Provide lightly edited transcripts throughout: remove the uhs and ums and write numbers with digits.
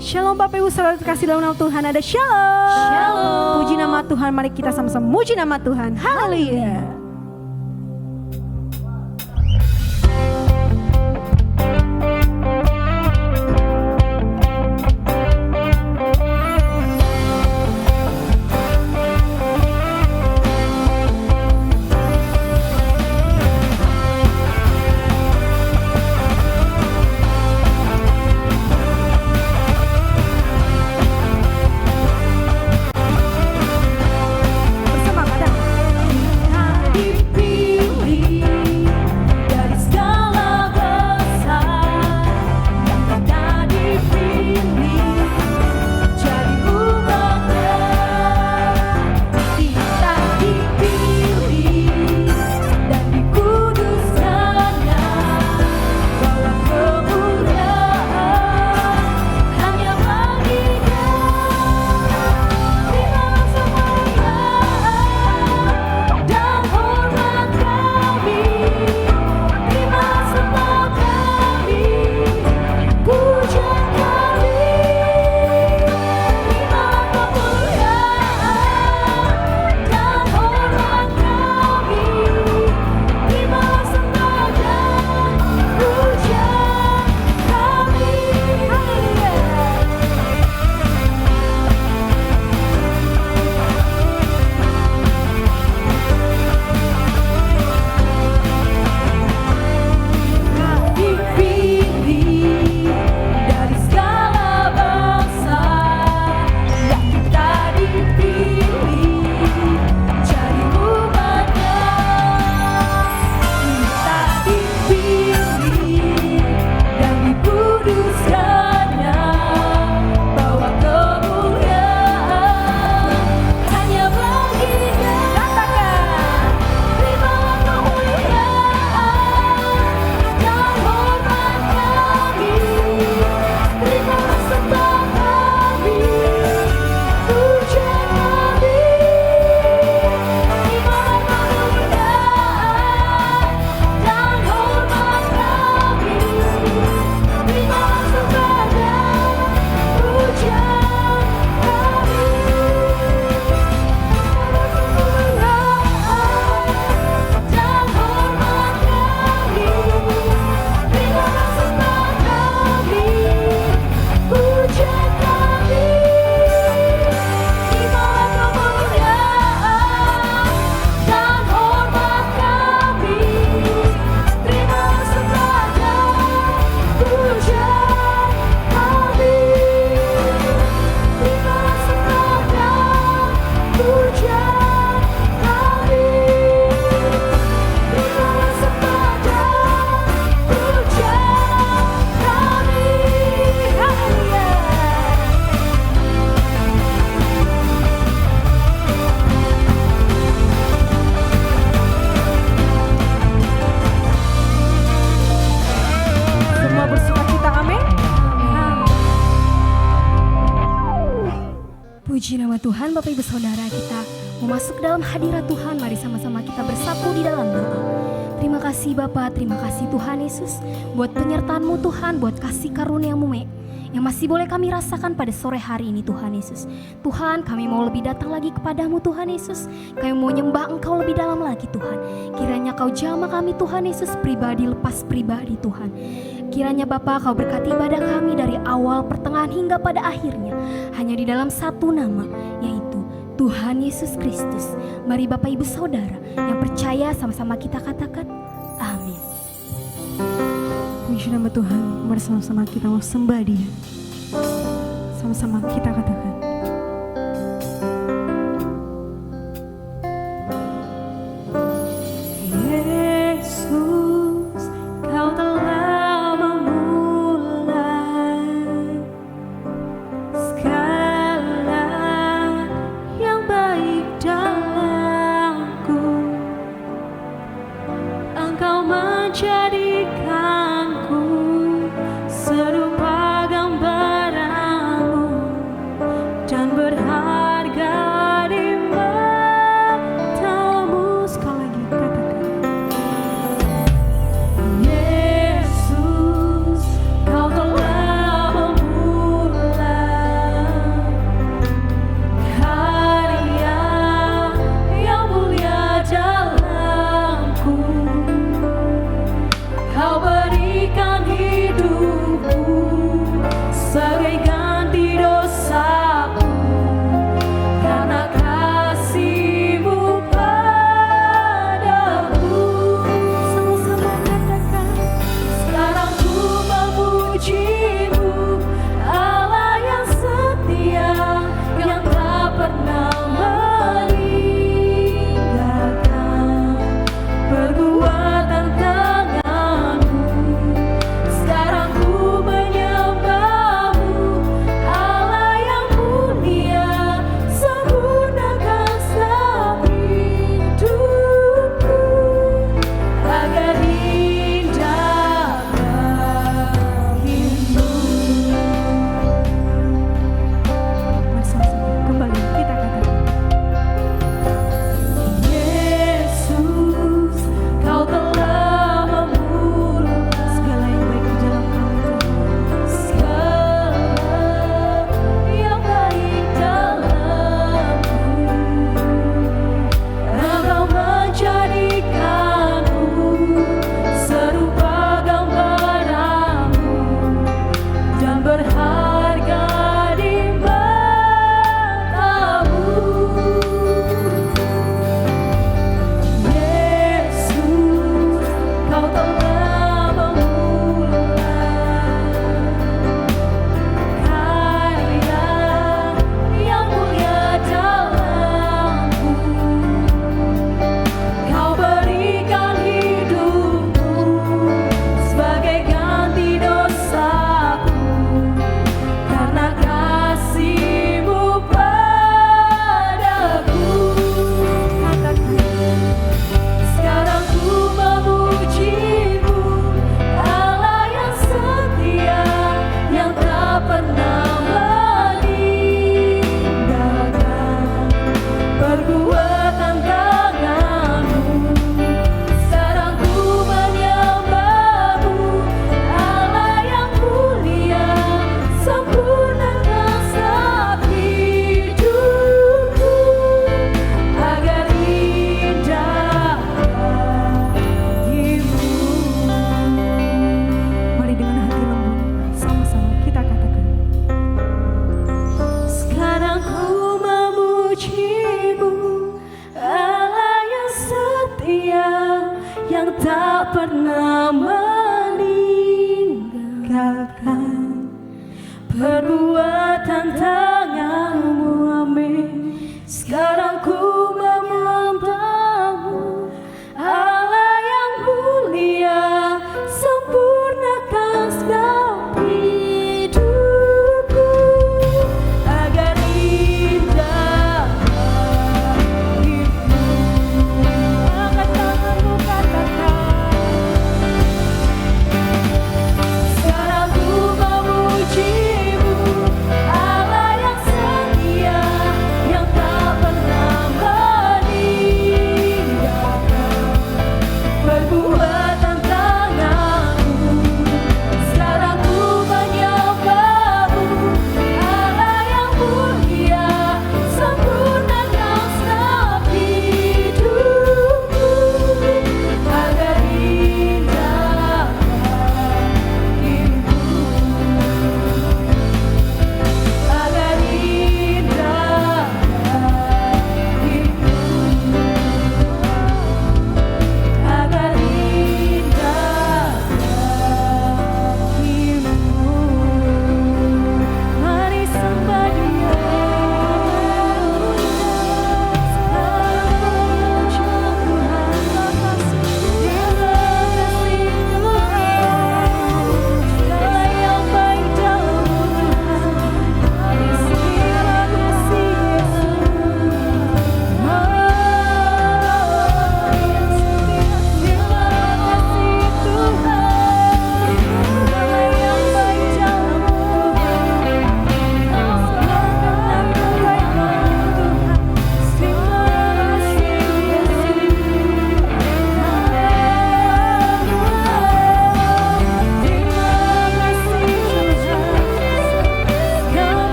Shalom Bapak Ibu Saudara terkasih dalam nama Tuhan, ada shalom. Shalom. Puji nama Tuhan, mari kita sama-sama muji nama Tuhan. Haleluya. Puji nama Tuhan, Bapak Ibu Saudara, kita memasuk dalam hadirat Tuhan. Mari sama-sama kita bersatu di dalam doa. Terima kasih Bapa, terima kasih Tuhan Yesus buat penyertaan-Mu Tuhan, buat kasih karunia-Mu yang masih boleh kami rasakan pada sore hari ini Tuhan Yesus. Tuhan, kami mau lebih datang lagi kepadamu Tuhan Yesus. Kami mau nyembah Engkau lebih dalam lagi Tuhan. Kiranya Kau jamah kami Tuhan Yesus, pribadi lepas pribadi Tuhan. Kiranya Bapa Kau berkati ibadah kami dari awal, pertengahan hingga pada akhirnya. Hanya di dalam satu nama, yaitu Tuhan Yesus Kristus. Mari Bapak Ibu Saudara yang percaya sama-sama kita katakan amin. Puji nama Tuhan, mari sama-sama kita mau sembah Dia. Sama-sama kita katakan. Yesus, Kau telah memulai segala yang baik dalamku. Engkau menjadikanku serupa gambaran-Mu.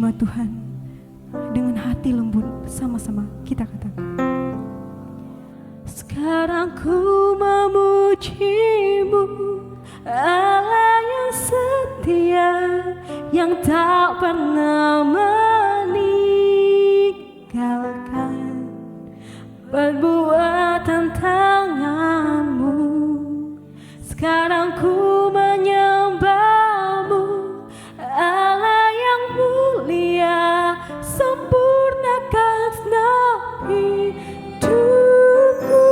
menerima Tuhan dengan hati lembut, sama-sama kita katakan. Sekarang ku memuji-Mu, Allah yang setia, yang tak pernah meninggalkan perbuatan tangan-Mu. Sekarang ku menyembah-Mu, Allah yang mulia, sempurnakan hidupku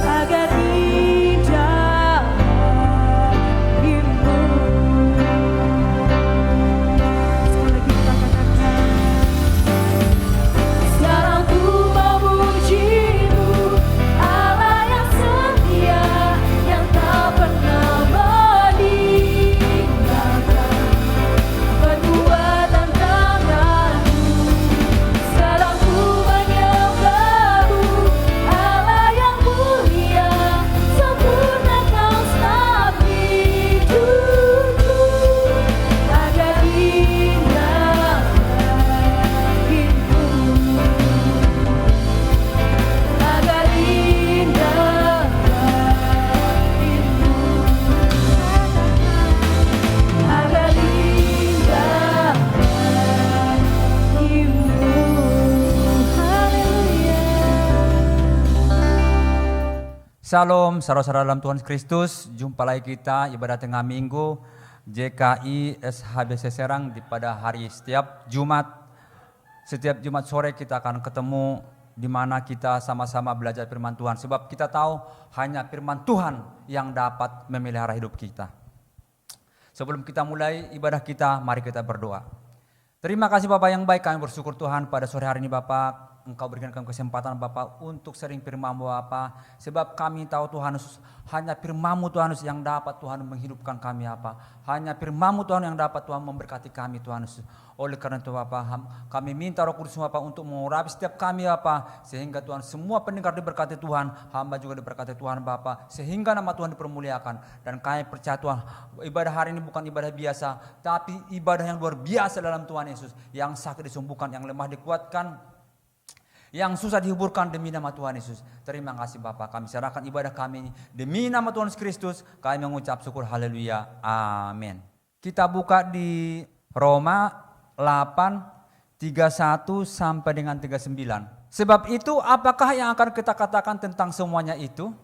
agar indah bagimu. Sekali lagi kita katakan, sekarang ku memuji-Mu, Allah yang setia, yang tak pernah meninggalkan perbuatan tangan-Mu. Sekarang ku menyembah-Mu, Allah yang mulia, sempurnakan segenap hidupku agar indah bagimu, agar indah bagimu, agar indah bagimu. Haleluya. Shalom, saudara-saudara dalam Tuhan Kristus. Jumpa lagi kita ibadah tengah minggu JKI SHBC Serang pada hari setiap Jumat sore kita akan ketemu di mana kita sama-sama belajar firman Tuhan. Sebab kita tahu hanya firman Tuhan yang dapat memelihara hidup kita. Sebelum kita mulai ibadah kita, mari kita berdoa. Terima kasih Bapak yang baik, kami bersyukur Tuhan pada sore hari ini Bapak. Engkau berikan kami kesempatan Bapak untuk sering firman-Mu Bapak. Sebab kami tahu Tuhan Yesus, hanya firman-Mu Tuhan Yesus yang dapat Tuhan menghidupkan kami Bapak. Hanya firman-Mu Tuhan yang dapat Tuhan memberkati kami Tuhan Yesus. Oleh karena itu Bapak, kami minta Roh Kudus Bapak untuk mengurapi setiap kami Bapak. Sehingga Tuhan semua pendengar diberkati Tuhan, hamba juga diberkati Tuhan Bapak. Sehingga nama Tuhan dipermuliakan. Dan kami percaya Tuhan, ibadah hari ini bukan ibadah biasa, tapi ibadah yang luar biasa dalam Tuhan Yesus. Yang sakit disembuhkan, yang lemah dikuatkan, yang susah dihiburkan demi nama Tuhan Yesus. Terima kasih Bapak, kami serahkan ibadah kami ini demi nama Tuhan Yesus Kristus. Kami mengucap syukur, haleluya, amin. Kita buka di Roma 8:31 sampai dengan 39. Sebab itu apakah yang akan kita katakan tentang semuanya itu?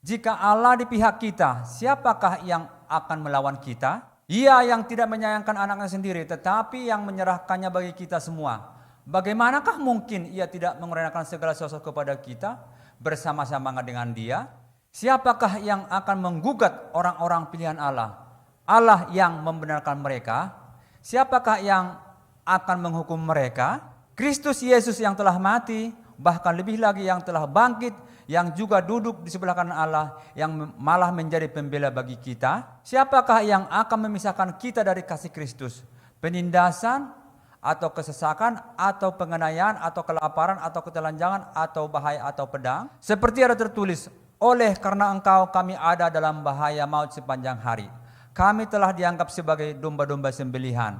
Jika Allah di pihak kita, siapakah yang akan melawan kita? Ia yang tidak menyayangkan anaknya sendiri, tetapi yang menyerahkannya bagi kita semua. Bagaimanakah mungkin ia tidak menguraikan segala sesuatu kepada kita bersama-sama dengan dia? Siapakah yang akan menggugat orang-orang pilihan Allah? Allah yang membenarkan mereka. Siapakah yang akan menghukum mereka? Kristus Yesus yang telah mati, bahkan lebih lagi yang telah bangkit, yang juga duduk di sebelah kanan Allah, yang malah menjadi pembela bagi kita. Siapakah yang akan memisahkan kita dari kasih Kristus? Penindasan, atau kesesakan, atau penganiayaan, atau kelaparan, atau ketelanjangan, atau bahaya, atau pedang? Seperti ada tertulis, oleh karena engkau kami ada dalam bahaya maut sepanjang hari. Kami telah dianggap sebagai domba-domba sembelihan.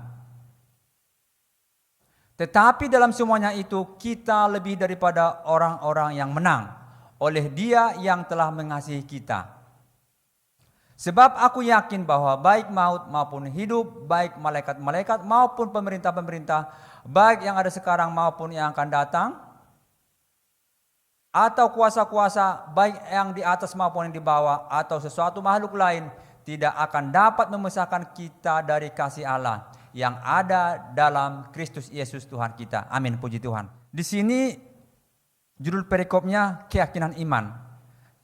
Tetapi dalam semuanya itu kita lebih daripada orang-orang yang menang, oleh Dia yang telah mengasihi kita. Sebab aku yakin bahwa baik maut maupun hidup, baik malaikat-malaikat maupun pemerintah-pemerintah, baik yang ada sekarang maupun yang akan datang, atau kuasa-kuasa, baik yang di atas maupun yang di bawah, atau sesuatu makhluk lain, tidak akan dapat memisahkan kita dari kasih Allah yang ada dalam Kristus Yesus Tuhan kita. Amin, puji Tuhan. Di sini judul perikopnya keyakinan iman.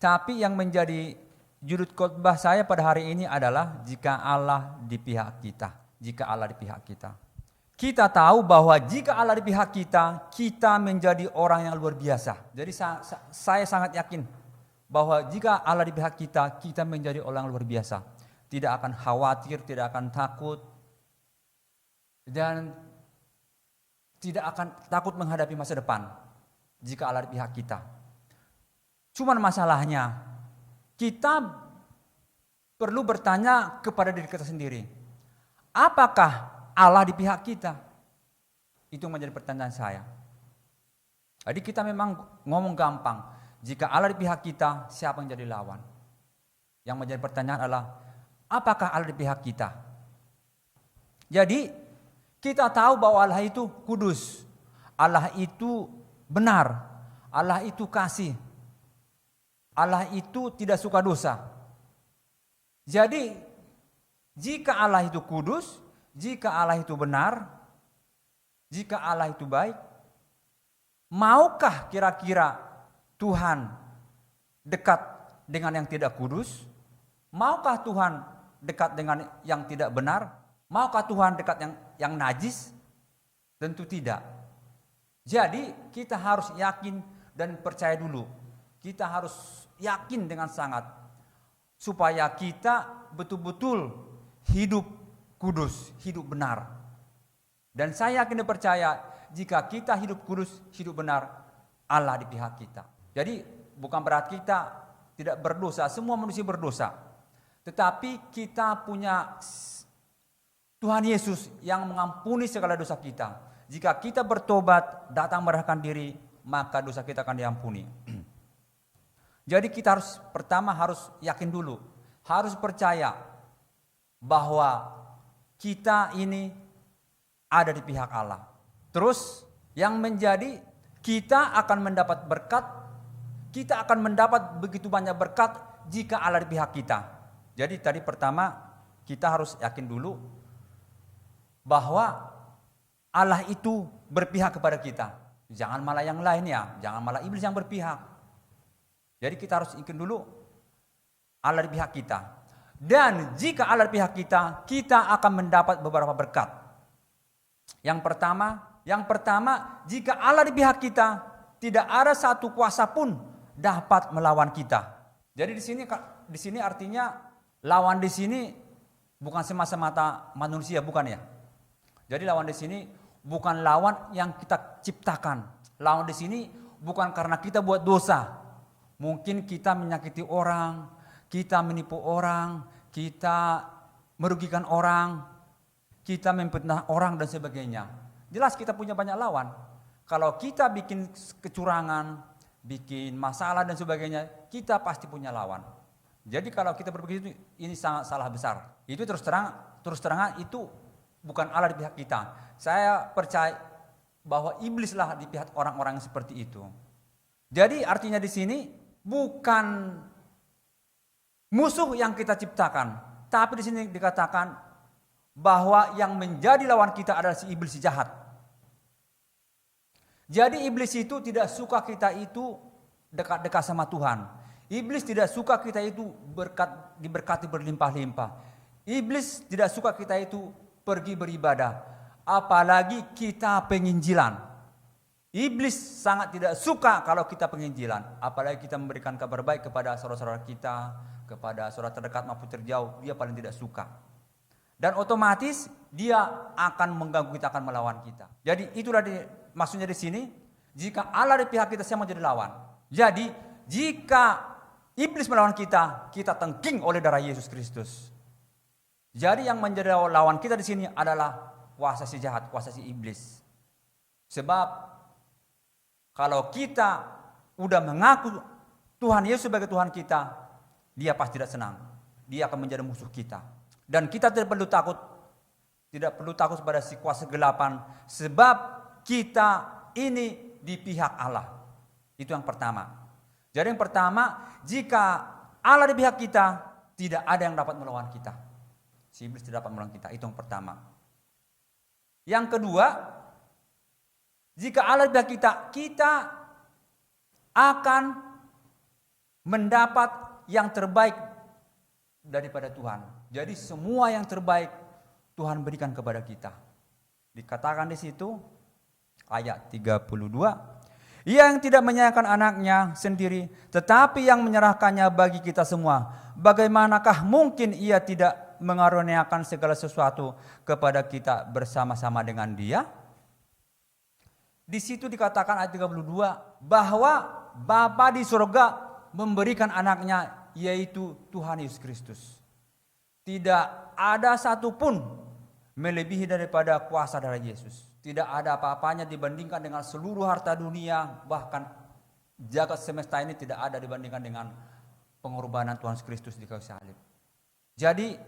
Tapi yang menjadi judul khotbah saya pada hari ini adalah jika Allah di pihak kita. Jika Allah di pihak kita. Kita tahu bahwa jika Allah di pihak kita, kita menjadi orang yang luar biasa. Jadi saya sangat yakin bahwa jika Allah di pihak kita, kita menjadi orang luar biasa. Tidak akan khawatir, tidak akan takut, dan tidak akan takut menghadapi masa depan jika Allah di pihak kita. Cuman masalahnya, kita perlu bertanya kepada diri kita sendiri, apakah Allah di pihak kita? Itu menjadi pertanyaan saya. Jadi kita memang ngomong gampang. Jika Allah di pihak kita, siapa yang jadi lawan? Yang menjadi pertanyaan adalah, apakah Allah di pihak kita? Jadi kita tahu bahwa Allah itu kudus. Allah itu benar. Allah itu kasih. Allah itu tidak suka dosa. Jadi jika Allah itu kudus, jika Allah itu benar, jika Allah itu baik, maukah kira-kira Tuhan dekat dengan yang tidak kudus? Maukah Tuhan dekat dengan yang tidak benar? Maukah Tuhan dekat yang najis? Tentu tidak. Jadi kita harus yakin dan percaya dulu. Kita harus yakin dengan sangat supaya kita betul-betul hidup kudus, hidup benar. Dan saya yakin dan percaya jika kita hidup kudus, hidup benar, Allah di pihak kita. Jadi bukan berarti kita tidak berdosa, semua manusia berdosa. Tetapi kita punya Tuhan Yesus yang mengampuni segala dosa kita. Jika kita bertobat, datang merendahkan diri, maka dosa kita akan diampuni. Jadi kita pertama harus yakin dulu, harus percaya bahwa kita ini ada di pihak Allah. Terus yang menjadi kita akan mendapat berkat, kita akan mendapat begitu banyak berkat jika Allah di pihak kita. Jadi tadi pertama kita harus yakin dulu bahwa Allah itu berpihak kepada kita. Jangan malah yang lain ya, jangan malah iblis yang berpihak. Jadi kita harus yakin dulu Allah di pihak kita. Dan jika Allah di pihak kita, kita akan mendapat beberapa berkat. Yang pertama, jika Allah di pihak kita, tidak ada satu kuasa pun dapat melawan kita. Jadi di sini artinya lawan di sini bukan semata-mata manusia, bukan ya. Jadi lawan di sini bukan lawan yang kita ciptakan. Lawan di sini bukan karena kita buat dosa. Mungkin kita menyakiti orang, kita menipu orang, kita merugikan orang, kita memfitnah orang dan sebagainya. Jelas kita punya banyak lawan. Kalau kita bikin kecurangan, bikin masalah dan sebagainya, kita pasti punya lawan. Jadi kalau kita berpikir ini sangat salah besar. Itu terus terang itu bukan Allah di pihak kita. Saya percaya bahwa iblislah di pihak orang-orang yang seperti itu. Jadi artinya di sini bukan musuh yang kita ciptakan, tapi di sini dikatakan bahwa yang menjadi lawan kita adalah si iblis, si jahat. Jadi iblis itu tidak suka kita itu dekat-dekat sama Tuhan. Iblis tidak suka kita itu diberkati berlimpah-limpah. Iblis tidak suka kita itu pergi beribadah, apalagi kita penginjilan. Iblis sangat tidak suka kalau kita penginjilan, apalagi kita memberikan kabar baik kepada saudara-saudara kita, kepada saudara terdekat maupun terjauh, dia paling tidak suka. Dan otomatis dia akan mengganggu kita, akan melawan kita. Jadi itulah maksudnya di sini, jika Allah di pihak kita, siapa menjadi lawan. Jadi jika iblis melawan kita, kita tengking oleh darah Yesus Kristus. Jadi yang menjadi lawan kita di sini adalah kuasa si jahat, kuasa si iblis. Sebab kalau kita udah mengaku Tuhan Yesus sebagai Tuhan kita, dia pasti tidak senang. Dia akan menjadi musuh kita. Dan kita tidak perlu takut kepada si kuasa kegelapan, sebab kita ini di pihak Allah. Itu yang pertama. Jadi yang pertama, jika Allah di pihak kita, tidak ada yang dapat melawan kita. Si iblis tidak dapat melawan kita. Itu yang pertama. Yang kedua, jika Allah di pihak kita, kita akan mendapat yang terbaik daripada Tuhan. Jadi semua yang terbaik Tuhan berikan kepada kita. Dikatakan di situ ayat 32, Ia yang tidak menyayangkan anaknya sendiri, tetapi yang menyerahkannya bagi kita semua. Bagaimanakah mungkin Ia tidak mengaruniakan segala sesuatu kepada kita bersama-sama dengan Dia? Di situ dikatakan ayat 32 bahwa Bapa di surga memberikan anaknya, yaitu Tuhan Yesus Kristus. Tidak ada satupun melebihi daripada kuasa darah Yesus. tidak ada apa-apanya dibandingkan dengan seluruh harta dunia, bahkan jagat semesta ini tidak ada dibandingkan dengan pengorbanan Tuhan Yesus Kristus di kayu salib. Jadi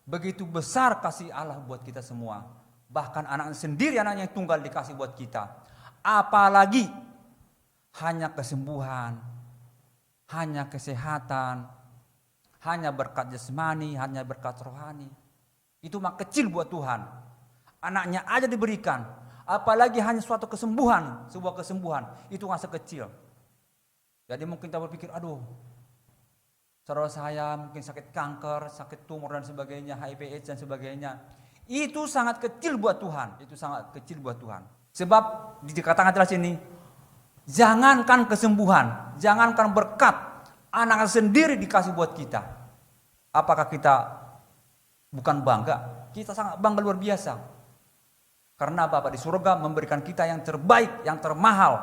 begitu besar kasih Allah buat kita semua, bahkan anaknya sendiri, anaknya yang tunggal dikasih buat kita. Apalagi hanya kesembuhan, hanya kesehatan, hanya berkat jasmani, hanya berkat rohani. Itu mah kecil buat Tuhan. Anaknya aja diberikan, apalagi hanya suatu kesembuhan, sebuah kesembuhan, itu masa kecil. Jadi mungkin kita berpikir, aduh, saudara saya mungkin sakit kanker, sakit tumor dan sebagainya, HIV AIDS dan sebagainya. Itu sangat kecil buat Tuhan, itu sangat kecil buat Tuhan. Sebab dikatakan jelas ini, jangankan kesembuhan, jangankan berkat, anak sendiri dikasih buat kita. Apakah kita bukan bangga? Kita sangat bangga luar biasa. Karena Bapa di surga memberikan kita yang terbaik, yang termahal,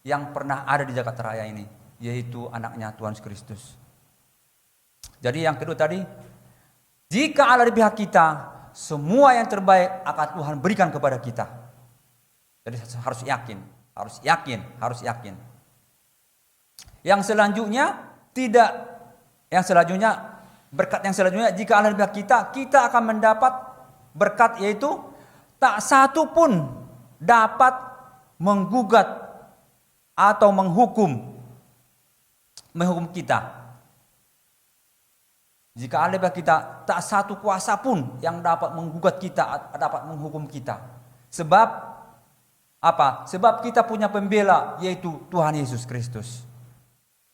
yang pernah ada di jagat raya ini, yaitu anaknya Tuhan Yesus Kristus. Jadi yang kedua tadi, jika Allah di pihak kita, semua yang terbaik akan Tuhan berikan kepada kita. Jadi harus yakin, harus yakin, harus yakin. Yang selanjutnya berkat yang selanjutnya, jika Allah di pihak kita, kita akan mendapat berkat, yaitu tak satu pun dapat menggugat atau menghukum kita. Jika Allah bagi kita, tak satu kuasa pun yang dapat menggugat kita, dapat menghukum kita. Sebab apa? Sebab kita punya pembela, yaitu Tuhan Yesus Kristus.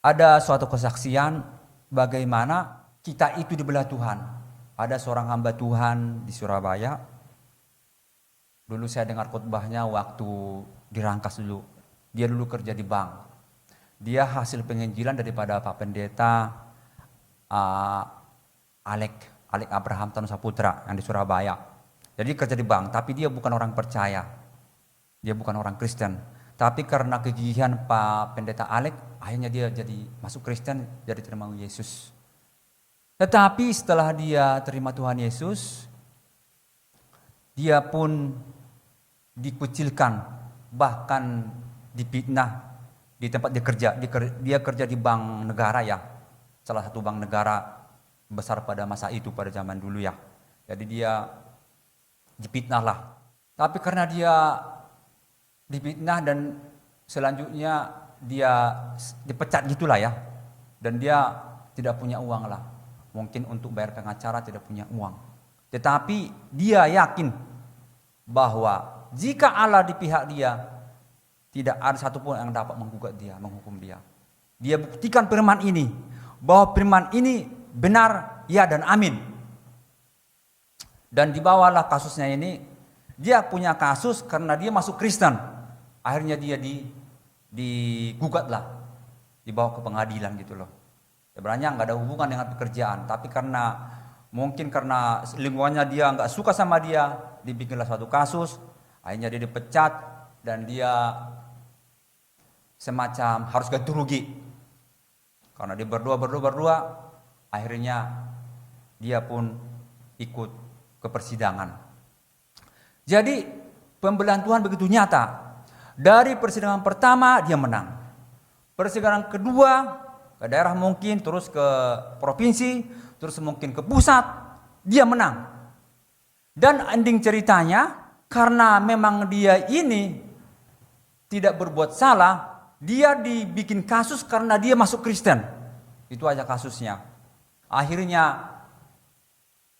Ada suatu kesaksian bagaimana kita itu dibelah Tuhan. Ada seorang hamba Tuhan di Surabaya. Dulu saya dengar khotbahnya waktu di Rangkas dulu. Dia dulu kerja di bank. Dia hasil penginjilan daripada Pak Pendeta Alek Abraham Tanu Saputra yang di Surabaya. Jadi kerja di bank, tapi dia bukan orang percaya. Dia bukan orang Kristen. Tapi karena kegigihan Pak Pendeta Alek, akhirnya dia jadi masuk Kristen, jadi terima Yesus. Tetapi setelah dia terima Tuhan Yesus, dia pun dikucilkan, bahkan difitnah di tempat dia kerja. Dia kerja di bank negara ya, salah satu bank negara besar pada masa itu, pada zaman dulu ya. Jadi dia difitnah lah. Tapi karena dia difitnah dan selanjutnya dia dipecat gitulah ya. Dan dia tidak punya uang lah. Mungkin untuk bayar pengacara tidak punya uang. Tetapi dia yakin bahwa jika Allah di pihak dia, tidak ada satupun yang dapat menggugat dia, menghukum dia. Dia buktikan firman ini, bahwa firman ini benar, ya dan amin. Dan dibawalah kasusnya ini, dia punya kasus karena dia masuk Kristen. Akhirnya dia digugatlah, dibawa ke pengadilan gitu loh. Sebenarnya nggak ada hubungan dengan pekerjaan, tapi karena mungkin karena lingkungannya dia nggak suka sama dia, dibikinlah suatu kasus. Akhirnya dia dipecat dan dia semacam harus ganti rugi. Karena dia berdua, akhirnya dia pun ikut ke persidangan. Jadi pembelahan Tuhan begitu nyata. Dari persidangan pertama dia menang. Persidangan kedua ke daerah mungkin, terus ke provinsi, terus mungkin ke pusat, dia menang. Dan ending ceritanya, karena memang dia ini tidak berbuat salah, dia dibikin kasus karena dia masuk Kristen. Itu aja kasusnya. Akhirnya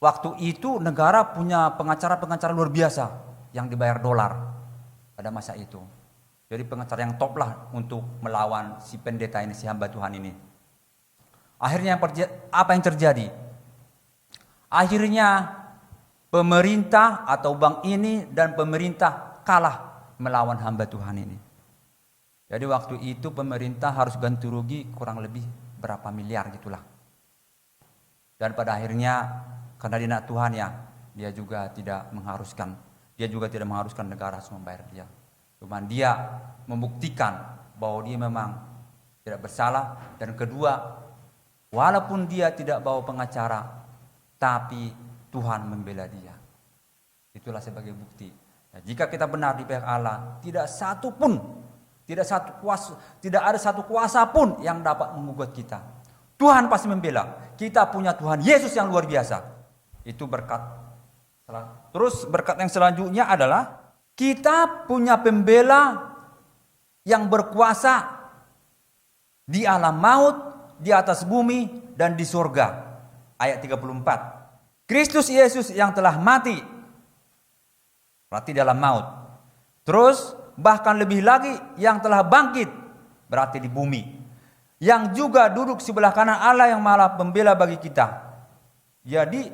waktu itu negara punya pengacara-pengacara luar biasa yang dibayar dolar pada masa itu. Jadi pengacara yang top lah untuk melawan si pendeta ini, si hamba Tuhan ini. Akhirnya apa yang terjadi? Akhirnya pemerintah atau bank ini dan pemerintah kalah melawan hamba Tuhan ini. Jadi waktu itu pemerintah harus ganti rugi kurang lebih berapa miliar gitulah. Dan pada akhirnya karena dia anak Tuhan ya, dia juga tidak mengharuskan negara harus membayar dia. Cuman dia membuktikan bahwa dia memang tidak bersalah, dan kedua, walaupun dia tidak bawa pengacara, tapi Tuhan membela dia. Itulah sebagai bukti. Ya, jika kita benar di pihak Allah, tidak ada satu kuasa pun yang dapat menggugat kita. Tuhan pasti membela. Kita punya Tuhan Yesus yang luar biasa. Itu berkat. Terus berkat yang selanjutnya adalah kita punya pembela yang berkuasa di alam maut, di atas bumi, dan di surga. Ayat 34. Kristus Yesus yang telah mati, berarti dalam maut. Terus bahkan lebih lagi yang telah bangkit, berarti di bumi. Yang juga duduk sebelah kanan Allah yang maha pembela bagi kita. Jadi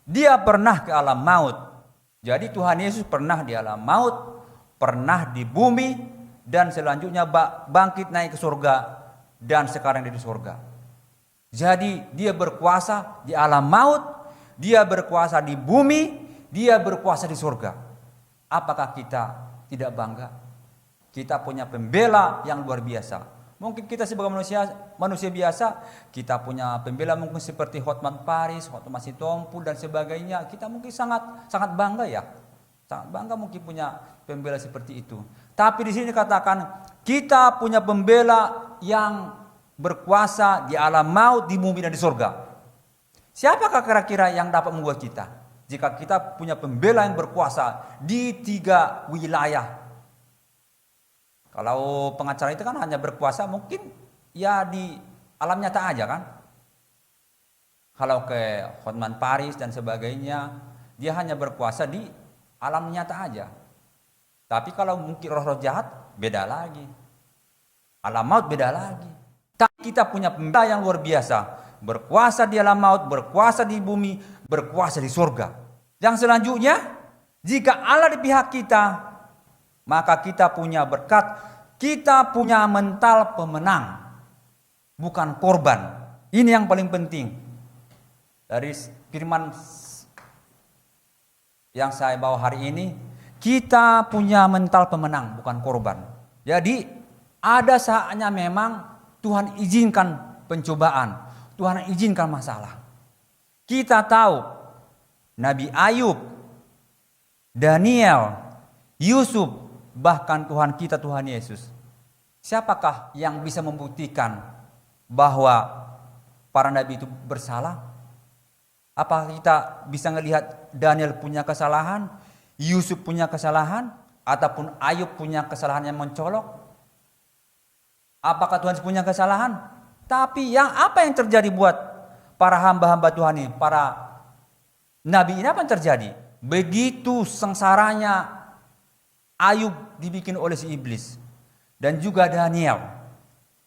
dia pernah ke alam maut. Jadi Tuhan Yesus pernah di alam maut, pernah di bumi, dan selanjutnya bangkit naik ke surga, dan sekarang di surga. Jadi dia berkuasa di alam maut, dia berkuasa di bumi, dia berkuasa di surga. Apakah kita tidak bangga? Kita punya pembela yang luar biasa. Mungkin kita sebagai manusia biasa, kita punya pembela mungkin seperti Hotman Paris, Hotman Sitompul dan sebagainya. Kita mungkin sangat bangga ya. Sangat bangga mungkin punya pembela seperti itu. Tapi di sini katakan kita punya pembela yang berkuasa di alam maut, di bumi dan di surga. Siapakah kira-kira yang dapat membuat kita? Jika kita punya pembela yang berkuasa di 3 wilayah. Kalau pengacara itu kan hanya berkuasa mungkin ya di alam nyata aja kan. Kalau ke Hotman Paris dan sebagainya, dia hanya berkuasa di alam nyata aja. Tapi kalau mungkin roh-roh jahat, beda lagi. Alam maut beda lagi. Tapi kita punya pembela yang luar biasa. Berkuasa di alam maut, berkuasa di bumi, berkuasa di surga. Yang selanjutnya, jika Allah di pihak kita, maka kita punya berkat, kita punya mental pemenang, bukan korban. Ini yang paling penting. Dari firman yang saya bawa hari ini, kita punya mental pemenang, bukan korban. Jadi ada saatnya memang Tuhan izinkan pencobaan, Tuhan izinkan masalah. Kita tahu Nabi Ayub, Daniel, Yusuf, bahkan Tuhan kita Tuhan Yesus. Siapakah yang bisa membuktikan bahwa para nabi itu bersalah? Apakah kita bisa melihat Daniel punya kesalahan, Yusuf punya kesalahan, ataupun Ayub punya kesalahan yang mencolok? Apakah Tuhan punya kesalahan? Tapi apa yang terjadi buat para hamba-hamba Tuhan ini, para nabi ini, apa yang terjadi? Begitu sengsaranya Ayub dibikin oleh si iblis. Dan juga Daniel.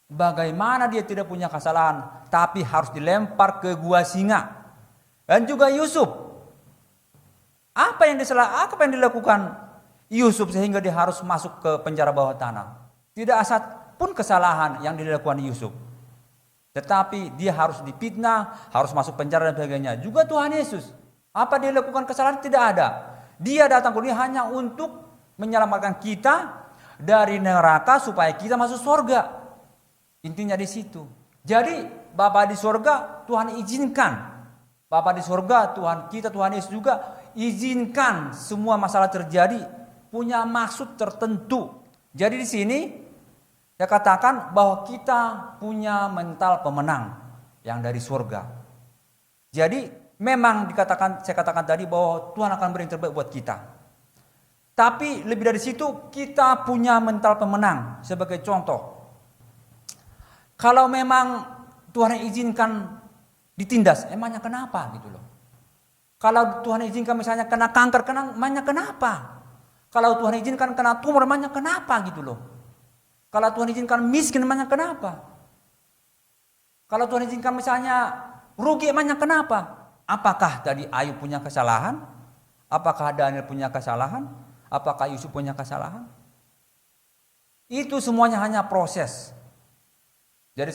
Bagaimana dia tidak punya kesalahan, tapi harus dilempar ke gua singa. Dan juga Yusuf. Apa yang dilakukan Yusuf sehingga dia harus masuk ke penjara bawah tanah? Tidak asal pun kesalahan yang dilakukan Yusuf. Tetapi dia harus dipitnah, harus masuk penjara dan sebagainya. Juga Tuhan Yesus. Apa dia lakukan kesalahan? Tidak ada. Dia datang ke dunia hanya untuk menyelamatkan kita dari neraka supaya kita masuk surga. Intinya di situ. Jadi Bapa di surga Tuhan izinkan. Bapa di surga Tuhan kita Tuhan Yesus juga izinkan semua masalah terjadi punya maksud tertentu. Jadi di sini saya katakan bahwa kita punya mental pemenang yang dari surga. Jadi memang saya katakan tadi bahwa Tuhan akan beri yang terbaik buat kita. Tapi lebih dari situ kita punya mental pemenang. Sebagai contoh, kalau memang Tuhan izinkan ditindas, emangnya kenapa gitu loh. Kalau Tuhan izinkan misalnya kena kanker, emangnya kenapa. Kalau Tuhan izinkan kena tumor, emangnya kenapa gitu loh. Kalau Tuhan izinkan miskin, emangnya kenapa? Kalau Tuhan izinkan misalnya rugi, emangnya kenapa? Apakah tadi Ayub punya kesalahan? Apakah Daniel punya kesalahan? Apakah Yusuf punya kesalahan? Itu semuanya hanya proses. Jadi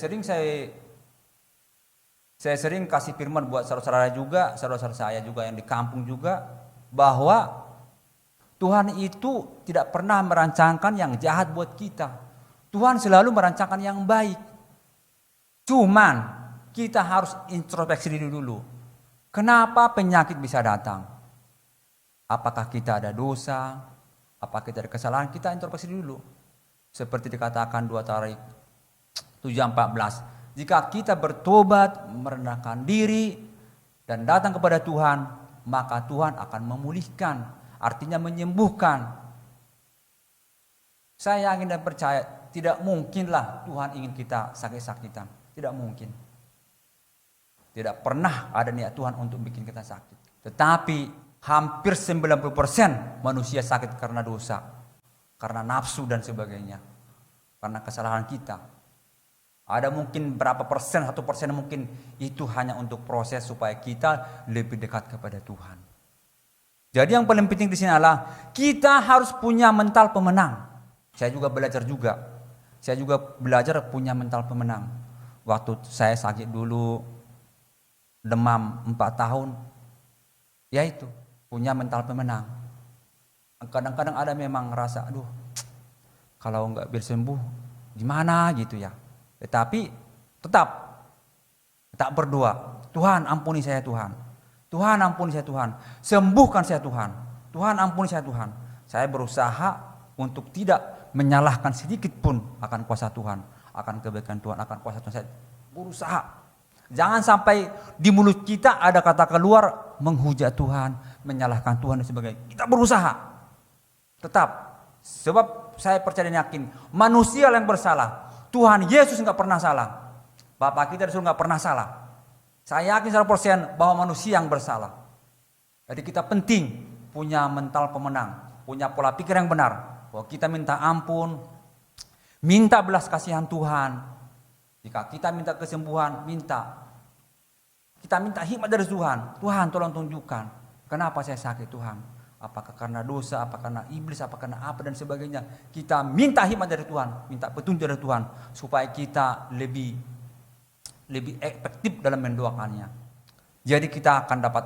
saya sering kasih firman buat saudara-saudara juga, saudara-saudara saya juga yang di kampung juga, bahwa Tuhan itu tidak pernah merancangkan yang jahat buat kita. Tuhan selalu merancangkan yang baik. Cuman kita harus introspeksi diri dulu. Kenapa penyakit bisa datang? Apakah kita ada dosa? Apa kita ada kesalahan? Kita introspeksi dulu. Seperti dikatakan 2 Tarik 7:14. Jika kita bertobat, merendahkan diri, dan datang kepada Tuhan, maka Tuhan akan memulihkan, artinya menyembuhkan. Saya yakin dan percaya, tidak mungkinlah Tuhan ingin kita sakit-sakitan. Tidak mungkin. Tidak pernah ada niat Tuhan untuk bikin kita sakit. Tetapi hampir 90% manusia sakit karena dosa, karena nafsu dan sebagainya, karena kesalahan kita. Ada mungkin berapa persen, 1% mungkin itu hanya untuk proses supaya kita lebih dekat kepada Tuhan. Jadi yang paling penting di sini adalah kita harus punya mental pemenang. Saya juga belajar punya mental pemenang. Waktu saya sakit dulu, demam 4 tahun, ya itu punya mental pemenang. Kadang-kadang ada memang rasa, aduh, kalau nggak bisa sembuh, gimana gitu ya. Tetapi tetap berdoa, Tuhan ampuni saya Tuhan. Tuhan ampuni saya Tuhan. Sembuhkan saya Tuhan. Tuhan ampuni saya Tuhan. Saya berusaha untuk tidak menyalahkan sedikit pun akan kuasa Tuhan, akan kebaikan Tuhan, akan kuasa Tuhan. Saya berusaha. Jangan sampai di mulut kita ada kata keluar menghujat Tuhan, menyalahkan Tuhan dan sebagainya. Kita berusaha. Tetap. Sebab saya percaya dan yakin manusia yang bersalah. Tuhan Yesus nggak pernah salah. Bapak kita di surga nggak pernah salah. Saya yakin 100% bahwa manusia yang bersalah. Jadi kita penting punya mental pemenang, punya pola pikir yang benar. Bahwa kita minta ampun, minta belas kasihan Tuhan. Jika kita minta kesembuhan, kita minta hikmat dari Tuhan. Tuhan tolong tunjukkan kenapa saya sakit Tuhan. Apakah karena dosa, apakah karena iblis, apakah karena apa dan sebagainya. Kita minta hikmat dari Tuhan, minta petunjuk dari Tuhan supaya kita lebih efektif dalam mendoakannya. Jadi kita akan dapat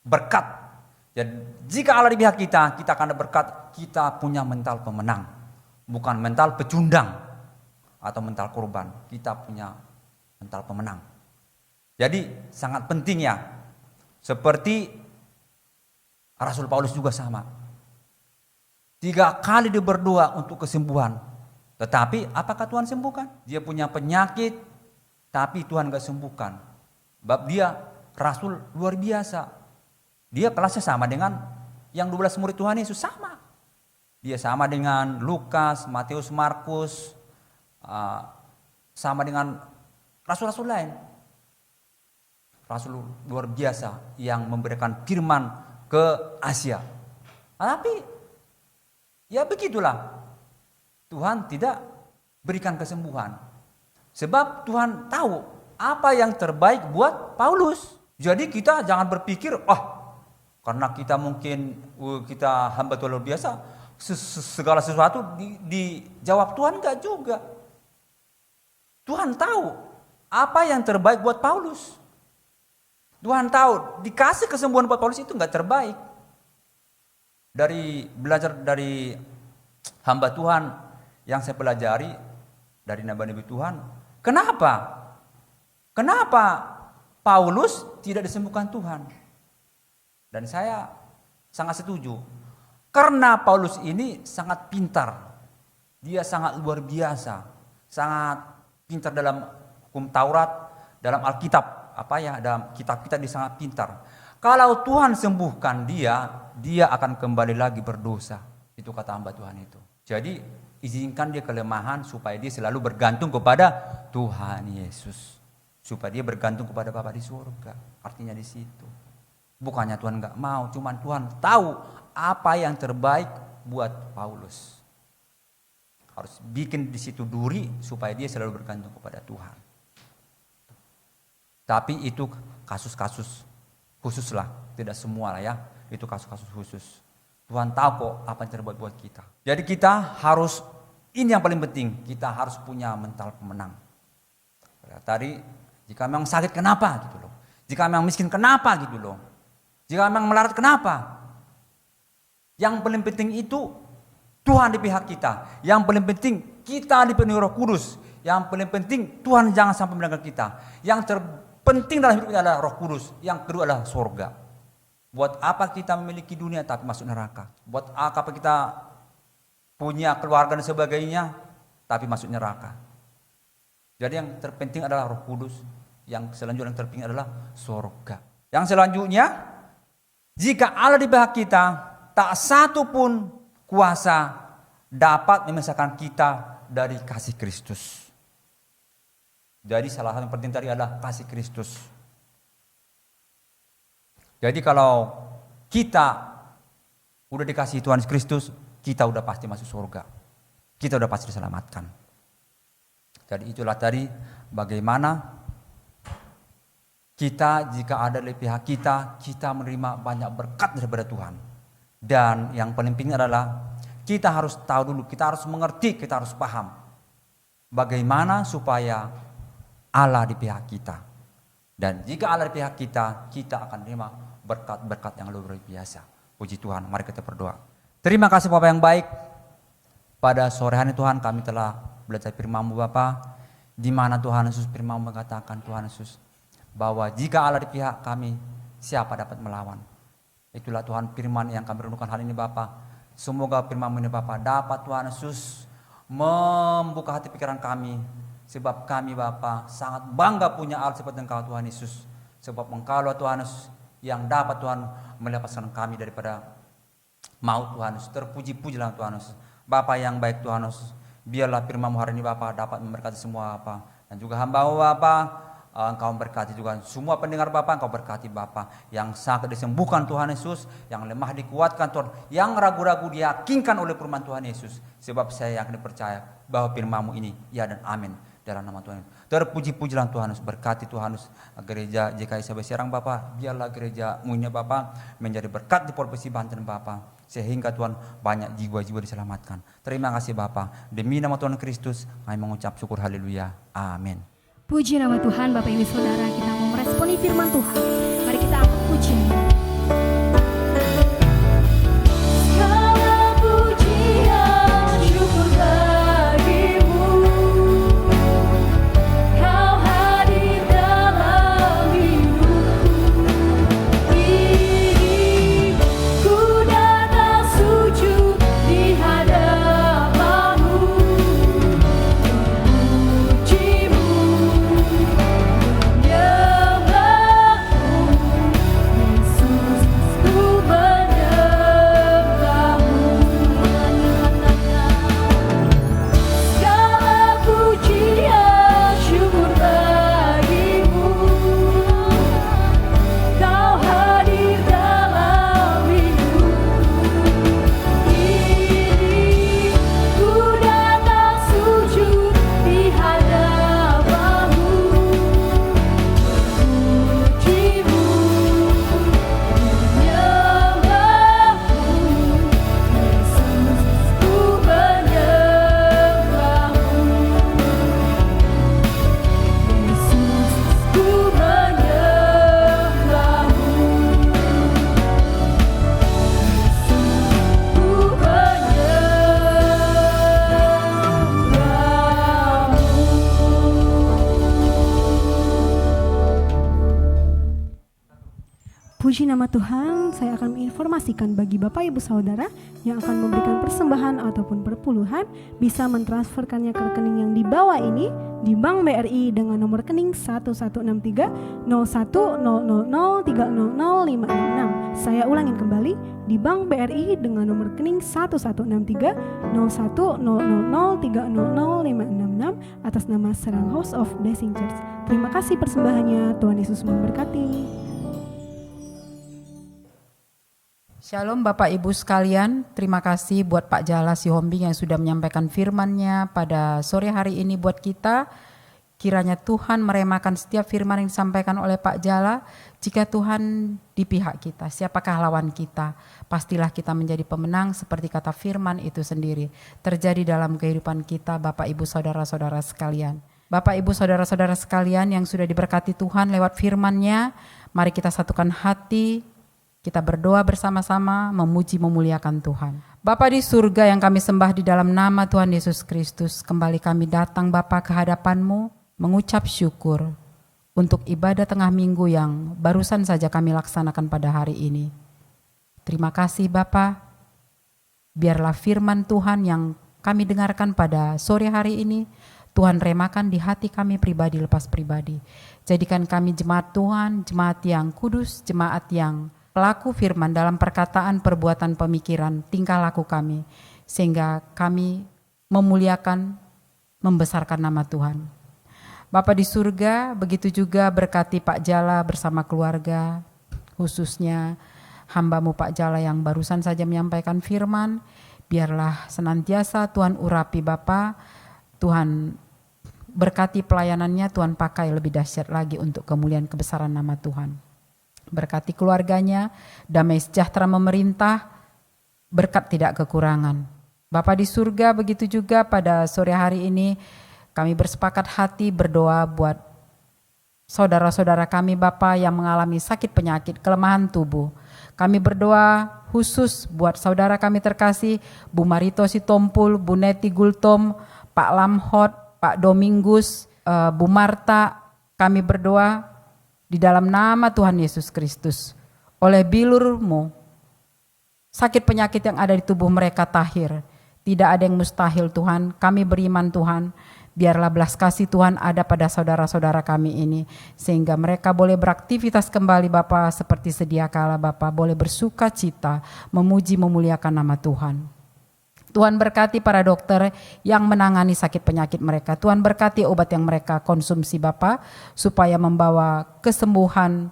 berkat. Jadi jika Allah di pihak kita akan dapat berkat. Kita punya mental pemenang, bukan mental pecundang atau mental korban. Kita punya mental pemenang. Jadi sangat penting ya. Seperti Rasul Paulus juga sama. 3 kali dia berdoa untuk kesembuhan. Tetapi apakah Tuhan sembuhkan? Dia punya penyakit, tapi Tuhan gak sembuhkan. Sebab dia Rasul luar biasa. Dia kelasnya sama dengan yang 12 murid Tuhan Yesus, sama. Dia sama dengan Lukas, Matius, Markus, sama dengan rasul-rasul lain. Rasul luar biasa yang memberikan firman ke Asia. Tapi ya begitulah. Tuhan tidak berikan kesembuhan. Sebab Tuhan tahu apa yang terbaik buat Paulus. Jadi kita jangan berpikir, karena kita mungkin kita hamba Tuhan luar biasa, segala sesuatu dijawab Tuhan, enggak juga. Tuhan tahu apa yang terbaik buat Paulus. Tuhan tahu dikasih kesembuhan buat Paulus itu enggak terbaik. Belajar dari hamba Tuhan yang saya pelajari dari nabi-nabi Tuhan. Kenapa Paulus tidak disembuhkan Tuhan? Dan saya sangat setuju. Karena Paulus ini sangat pintar. Dia sangat luar biasa. Sangat pintar dalam hukum Taurat, dalam Alkitab. Dalam kitab-kitab dia sangat pintar. Kalau Tuhan sembuhkan dia akan kembali lagi berdosa. Itu kata hamba Tuhan itu. Jadi izinkan dia kelemahan supaya dia selalu bergantung kepada Tuhan Yesus. Supaya dia bergantung kepada Bapa di surga. Artinya di situ. Bukannya Tuhan enggak mau, cuman Tuhan tahu apa yang terbaik buat Paulus. Harus bikin di situ duri supaya dia selalu bergantung kepada Tuhan. Tapi itu kasus-kasus khusus lah, tidak semua lah ya. Itu kasus-kasus khusus. Tuhan tahu kok apa yang terbaik buat kita. Jadi kita harus, ini yang paling penting, kita harus punya mental pemenang. Tadi, jika memang sakit kenapa gitu loh. Jika memang miskin kenapa gitu loh. Jika memang melarat kenapa. Yang paling penting itu Tuhan di pihak kita. Yang paling penting kita dipenuhi Roh Kudus. Yang paling penting Tuhan jangan sampai meninggalkan kita. Yang terpenting dalam hidup kita adalah Roh Kudus. Yang kedua adalah surga. Buat apa kita memiliki dunia tapi masuk neraka? Buat apa kita punya keluarga dan sebagainya tapi masuk neraka? Jadi yang terpenting adalah Roh Kudus. Yang selanjutnya yang terpenting adalah surga. Yang selanjutnya, jika Allah di pihak kita, tak satu pun kuasa dapat memisahkan kita dari kasih Kristus. Jadi salah satu yang penting tadi adalah kasih Kristus. Jadi kalau kita udah dikasih Tuhan Kristus, kita udah pasti masuk surga. Kita udah pasti diselamatkan. Jadi itulah tadi bagaimana kita jika ada di pihak kita, kita menerima banyak berkat daripada Tuhan. Dan yang paling penting adalah kita harus tahu dulu, kita harus mengerti, kita harus paham bagaimana supaya Allah di pihak kita. Dan jika Allah di pihak kita, kita akan menerima berkat-berkat yang luar biasa. Puji Tuhan, mari kita berdoa. Terima kasih Bapak yang baik. Pada sore hari Tuhan kami telah belajar firman-Mu Bapa, di mana Tuhan Yesus firman-Mu mengatakan Tuhan Yesus bahwa jika Allah di pihak kami, siapa dapat melawan? Itulah Tuhan firman yang kami renungkan hal ini Bapa. Semoga firman-Mu ini Bapa dapat Tuhan Yesus membuka hati pikiran kami. Sebab kami Bapa sangat bangga punya Allah seperti Engkau Tuhan Yesus. Sebab Engkau Tuhan Yesus yang dapat Tuhan melepaskan kami daripada maut Tuhan Yesus. Terpuji-pujilah Tuhan Yesus. Bapa yang baik Tuhan Yesus, biarlah firman-Mu hari ini Bapa dapat memberkati semua Bapa. Dan juga hamba-Mu Bapa, Engkau berkati juga semua pendengar Bapa, Engkau berkati Bapa. Yang sakit disembuhkan Tuhan Yesus, yang lemah dikuatkan Tuhan, yang ragu-ragu diyakinkan oleh firman Tuhan Yesus. Sebab saya yakin percaya bahwa firman-Mu ini ya dan amin dalam nama Tuhan. Terpuji-pujilah Tuhan Yesus, berkati Tuhan Yesus gereja JKI Sabeh Serang Bapa, biarlah gereja-Mu ini Bapa menjadi berkat di Provinsi Banten Bapa, sehingga Tuhan banyak jiwa-jiwa diselamatkan. Terima kasih Bapa, demi nama Tuhan Kristus kami mengucap syukur, haleluya, amin. Puji nama Tuhan. Bapak Ibu Saudara, kita mau meresponi firman Tuhan. Mari kita angkat pujian. Puji nama Tuhan, saya akan menginformasikan bagi Bapak Ibu Saudara yang akan memberikan persembahan ataupun perpuluhan, bisa mentransferkannya ke rekening yang di bawah ini di Bank BRI dengan nomor rekening 1163 0100030056. Saya ulangin kembali, di Bank BRI dengan nomor rekening 1163 0100030056 atas nama Serang House of Blessing Church. Terima kasih persembahannya, Tuhan Yesus memberkati. Shalom Bapak Ibu sekalian, terima kasih buat Pak Jala Sihombing yang sudah menyampaikan firman-Nya pada sore hari ini buat kita. Kiranya Tuhan meremakan setiap firman yang disampaikan oleh Pak Jala. Jika Tuhan di pihak kita, siapakah lawan kita? Pastilah kita menjadi pemenang seperti kata firman itu sendiri. Terjadi dalam kehidupan kita Bapak Ibu Saudara-saudara sekalian. Bapak Ibu Saudara-saudara sekalian yang sudah diberkati Tuhan lewat firman-Nya, mari kita satukan hati. Kita berdoa bersama-sama memuji memuliakan Tuhan. Bapa di surga yang kami sembah di dalam nama Tuhan Yesus Kristus, kembali kami datang Bapa ke hadapan-Mu mengucap syukur. untuk ibadah tengah minggu yang barusan saja kami laksanakan pada hari ini. Terima kasih Bapa, biarlah firman Tuhan yang kami dengarkan pada sore hari ini, Tuhan remakan di hati kami pribadi lepas pribadi. Jadikan kami jemaat Tuhan, jemaat yang kudus, jemaat yang pelaku firman dalam perkataan, perbuatan, pemikiran, tingkah laku kami. Sehingga kami memuliakan, membesarkan nama Tuhan. Bapa di surga, begitu juga berkati Pak Jala bersama keluarga, khususnya hamba-Mu Pak Jala yang barusan saja menyampaikan firman. Biarlah senantiasa Tuhan urapi Bapa, Tuhan berkati pelayanannya, Tuhan pakai lebih dahsyat lagi untuk kemuliaan kebesaran nama Tuhan. Berkati keluarganya, damai sejahtera memerintah, berkat tidak kekurangan. Bapa di surga, begitu juga pada sore hari ini kami bersepakat hati berdoa buat saudara-saudara kami Bapa yang mengalami sakit penyakit, kelemahan tubuh. Kami berdoa khusus buat saudara kami terkasih, Bu Marito Sitompul, Bu Neti Gultom, Pak Lamhot, Pak Domingus, Bu Marta. Kami berdoa di dalam nama Tuhan Yesus Kristus. Oleh bilur-Mu, sakit penyakit yang ada di tubuh mereka tahir. Tidak ada yang mustahil Tuhan. Kami beriman Tuhan. Biarlah belas kasih Tuhan ada pada saudara-saudara kami ini. Sehingga mereka boleh beraktivitas kembali Bapa seperti sedia kala Bapa. Boleh bersuka cita, memuji memuliakan nama Tuhan. Tuhan berkati para dokter yang menangani sakit penyakit mereka. Tuhan berkati obat yang mereka konsumsi Bapa. Supaya membawa kesembuhan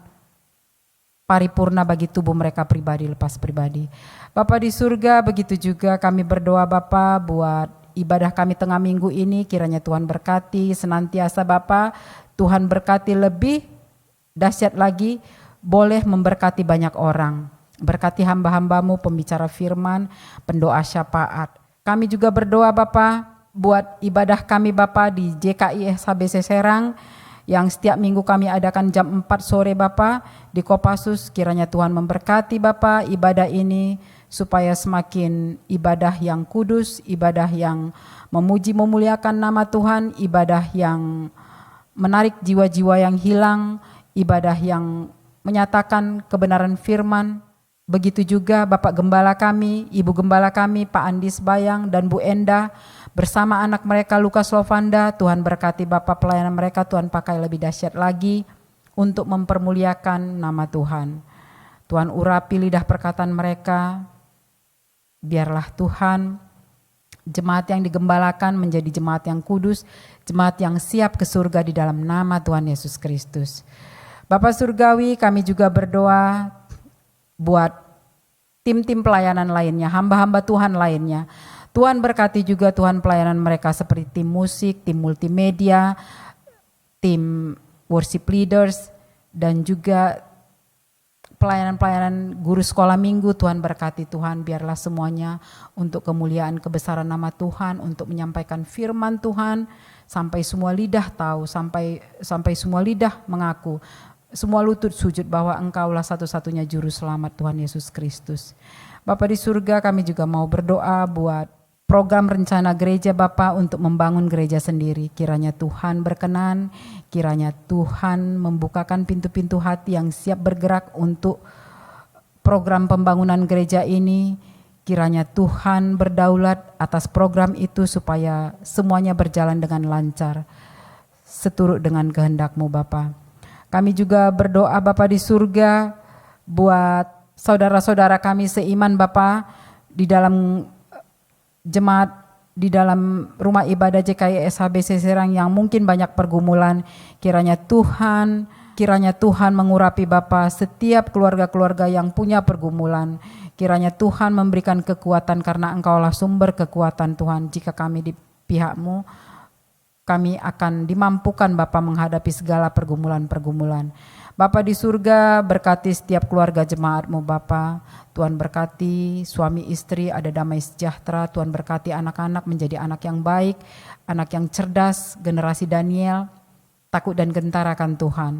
paripurna bagi tubuh mereka pribadi lepas pribadi. Bapa di surga, begitu juga kami berdoa Bapa buat ibadah kami tengah minggu ini, kiranya Tuhan berkati senantiasa Bapa. Tuhan berkati lebih dahsyat lagi, boleh memberkati banyak orang. Berkati hamba-hamba-Mu pembicara firman, pendoa syafaat. Kami juga berdoa Bapa buat ibadah kami Bapa di JKI SHBC Serang yang setiap minggu kami adakan jam 4 sore Bapa di Kopassus. Kiranya Tuhan memberkati Bapa ibadah ini supaya semakin ibadah yang kudus, ibadah yang memuji memuliakan nama Tuhan, ibadah yang menarik jiwa-jiwa yang hilang, ibadah yang menyatakan kebenaran firman. Begitu juga Bapak Gembala kami, Ibu Gembala kami, Pak Andis Bayang dan Bu Enda bersama anak mereka Lukas Lovanda. Tuhan berkati Bapak pelayanan mereka, Tuhan pakai lebih dahsyat lagi untuk mempermuliakan nama Tuhan. Tuhan urapi lidah perkataan mereka. Biarlah Tuhan jemaat yang digembalakan menjadi jemaat yang kudus, jemaat yang siap ke surga di dalam nama Tuhan Yesus Kristus. Bapak Surgawi, kami juga berdoa buat tim-tim pelayanan lainnya, hamba-hamba Tuhan lainnya. Tuhan berkati juga Tuhan pelayanan mereka seperti tim musik, tim multimedia, tim worship leaders, dan juga pelayanan-pelayanan guru sekolah minggu. Tuhan berkati Tuhan, biarlah semuanya untuk kemuliaan kebesaran nama Tuhan, untuk menyampaikan firman Tuhan, sampai semua lidah tahu, sampai semua lidah mengaku, semua lutut sujud bahwa Engkaulah satu-satunya juru selamat Tuhan Yesus Kristus. Bapa di surga, kami juga mau berdoa buat program rencana gereja Bapa untuk membangun gereja sendiri. Kiranya Tuhan berkenan, kiranya Tuhan membukakan pintu-pintu hati yang siap bergerak untuk program pembangunan gereja ini. Kiranya Tuhan berdaulat atas program itu supaya semuanya berjalan dengan lancar, seturut dengan kehendak-Mu Bapa. Kami juga berdoa Bapa di surga buat saudara-saudara kami seiman Bapa di dalam jemaat, di dalam rumah ibadah JKI SHBC Serang yang mungkin banyak pergumulan. Kiranya Tuhan mengurapi Bapa setiap keluarga-keluarga yang punya pergumulan. Kiranya Tuhan memberikan kekuatan karena Engkaulah sumber kekuatan Tuhan. Jika kami di pihak-Mu, kami akan dimampukan Bapa menghadapi segala pergumulan-pergumulan. Bapa di surga, berkati setiap keluarga jemaat-Mu Bapa. Tuhan berkati suami istri ada damai sejahtera. Tuhan berkati anak-anak menjadi anak yang baik, anak yang cerdas, generasi Daniel, takut dan gentar akan Tuhan.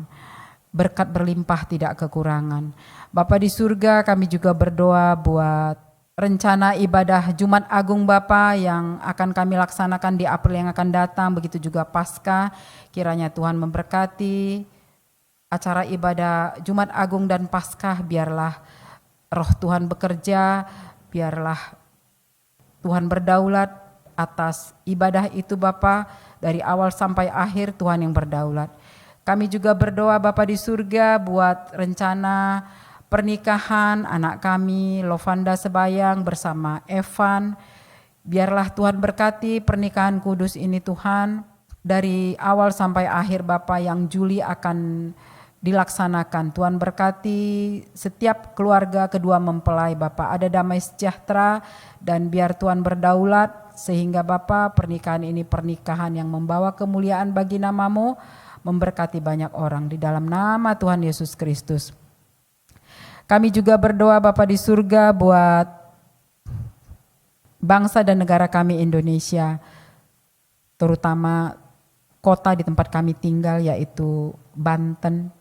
Berkat berlimpah tidak kekurangan. Bapa di surga, kami juga berdoa buat rencana ibadah Jumat Agung Bapa yang akan kami laksanakan di April yang akan datang, begitu juga Paskah. Kiranya Tuhan memberkati acara ibadah Jumat Agung dan Paskah, biarlah Roh Tuhan bekerja, biarlah Tuhan berdaulat atas ibadah itu Bapa, dari awal sampai akhir Tuhan yang berdaulat. Kami juga berdoa Bapa di surga buat rencana pernikahan anak kami Lovanda Sebayang bersama Evan. Biarlah Tuhan berkati pernikahan kudus ini Tuhan, dari awal sampai akhir Bapa, yang Juli akan dilaksanakan. Tuhan berkati setiap keluarga kedua mempelai Bapa, ada damai sejahtera dan biar Tuhan berdaulat sehingga Bapa pernikahan ini pernikahan yang membawa kemuliaan bagi nama-Mu, memberkati banyak orang di dalam nama Tuhan Yesus Kristus. Kami juga berdoa Bapa di surga buat bangsa dan negara kami Indonesia, terutama kota di tempat kami tinggal yaitu Banten,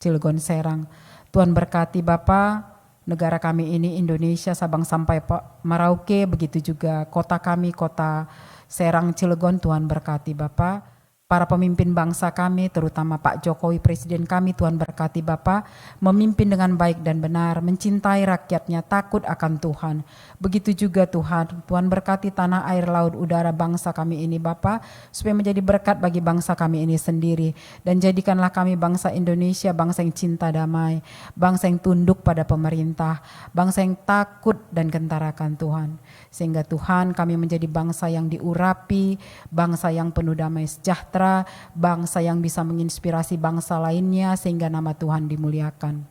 Cilegon, Serang. Tuhan berkati Bapa negara kami ini Indonesia, Sabang sampai Merauke, begitu juga kota kami, kota Serang, Cilegon. Tuhan berkati Bapa. Para pemimpin bangsa kami, terutama Pak Jokowi Presiden kami, Tuhan berkati Bapa, memimpin dengan baik dan benar, mencintai rakyatnya, takut akan Tuhan. Begitu juga Tuhan berkati tanah, air, laut, udara bangsa kami ini Bapa, supaya menjadi berkat bagi bangsa kami ini sendiri. Dan jadikanlah kami bangsa Indonesia, bangsa yang cinta damai, bangsa yang tunduk pada pemerintah, bangsa yang takut dan gentar akan Tuhan. Sehingga Tuhan kami menjadi bangsa yang diurapi, bangsa yang penuh damai sejahtera, bangsa yang bisa menginspirasi bangsa lainnya sehingga nama Tuhan dimuliakan.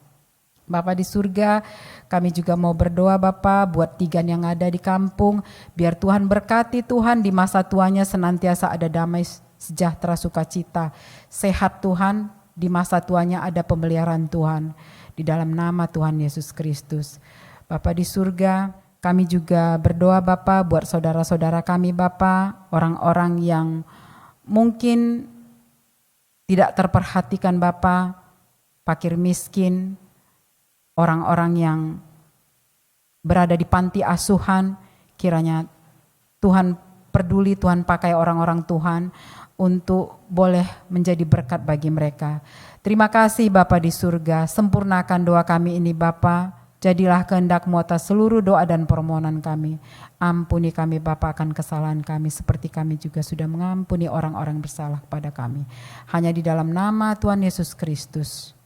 Bapa di surga, kami juga mau berdoa Bapa buat Tigan yang ada di kampung, biar Tuhan berkati Tuhan di masa tuanya senantiasa ada damai sejahtera, sukacita, sehat Tuhan, di masa tuanya ada pemeliharaan Tuhan, di dalam nama Tuhan Yesus Kristus. Bapa di surga, kami juga berdoa Bapa buat saudara-saudara kami Bapa, orang-orang yang mungkin tidak terperhatikan Bapa, fakir miskin, orang-orang yang berada di panti asuhan, kiranya Tuhan peduli, Tuhan pakai orang-orang Tuhan untuk boleh menjadi berkat bagi mereka. Terima kasih Bapa di surga, sempurnakan doa kami ini Bapa. Jadilah kehendak-Mu atas seluruh doa dan permohonan kami. Ampuni kami Bapa akan kesalahan kami, seperti kami juga sudah mengampuni orang-orang bersalah kepada kami. Hanya di dalam nama Tuhan Yesus Kristus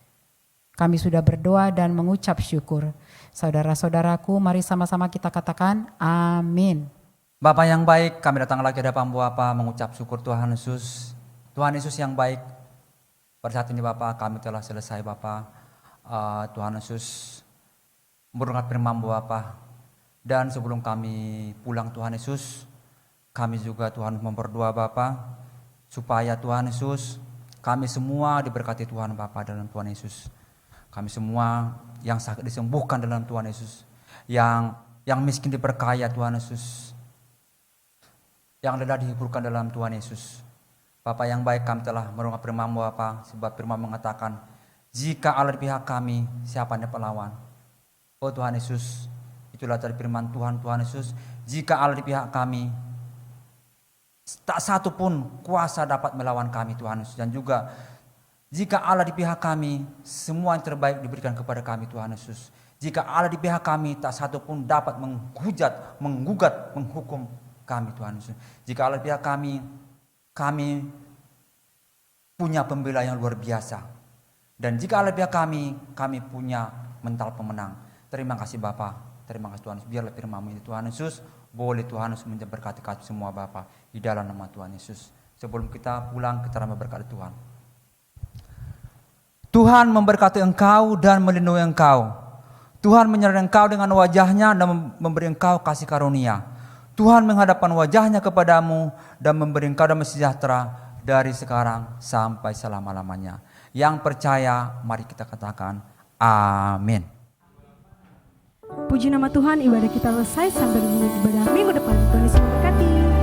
kami sudah berdoa dan mengucap syukur. Saudara-saudaraku, mari sama-sama kita katakan amin. Bapa yang baik, kami datang lagi hadapan Bapa mengucap syukur Tuhan Yesus. Tuhan Yesus yang baik, pada saat ini Bapa kami telah selesai Bapa. Tuhan Yesus mendengar firman Bapa, dan sebelum kami pulang Tuhan Yesus, kami juga Tuhan memberdoa Bapa, supaya Tuhan Yesus, kami semua diberkati Tuhan Bapa dalam Tuhan Yesus. Kami semua yang sakit disembuhkan dalam Tuhan Yesus, yang miskin diberkaya Tuhan Yesus, yang lelah dihiburkan dalam Tuhan Yesus. Bapa yang baik, kami telah mendengar firman Bapa, sebab firman mengatakan, jika Allah di pihak kami, siapa yang melawan? Oh Tuhan Yesus, itulah dari firman Tuhan Yesus, jika Allah di pihak kami, tak satu pun kuasa dapat melawan kami Tuhan Yesus. Dan juga jika Allah di pihak kami, semua yang terbaik diberikan kepada kami Tuhan Yesus. Jika Allah di pihak kami, tak satu pun dapat menghujat, menggugat, menghukum kami Tuhan Yesus. Jika Allah di pihak kami, kami punya pembela yang luar biasa. Dan jika Allah di pihak kami punya mental pemenang. Terima kasih Bapa, terima kasih Tuhan Yesus. Biarlah firman-Mu ini Tuhan Yesus, boleh Tuhan Yesus memberkati kami semua Bapa, di dalam nama Tuhan Yesus. Sebelum kita pulang, kita memberkati Tuhan. Tuhan memberkati engkau dan melindungi engkau. Tuhan menyertai engkau dengan wajah-Nya dan memberi engkau kasih karunia. Tuhan menghadapkan wajah-Nya kepadamu dan memberi engkau damai sejahtera dari sekarang sampai selama-lamanya. Yang percaya, mari kita katakan amin. Puji nama Tuhan, ibadah kita selesai. Sampai jumpa ibadah minggu depan. Tuhan Yesus memberkati.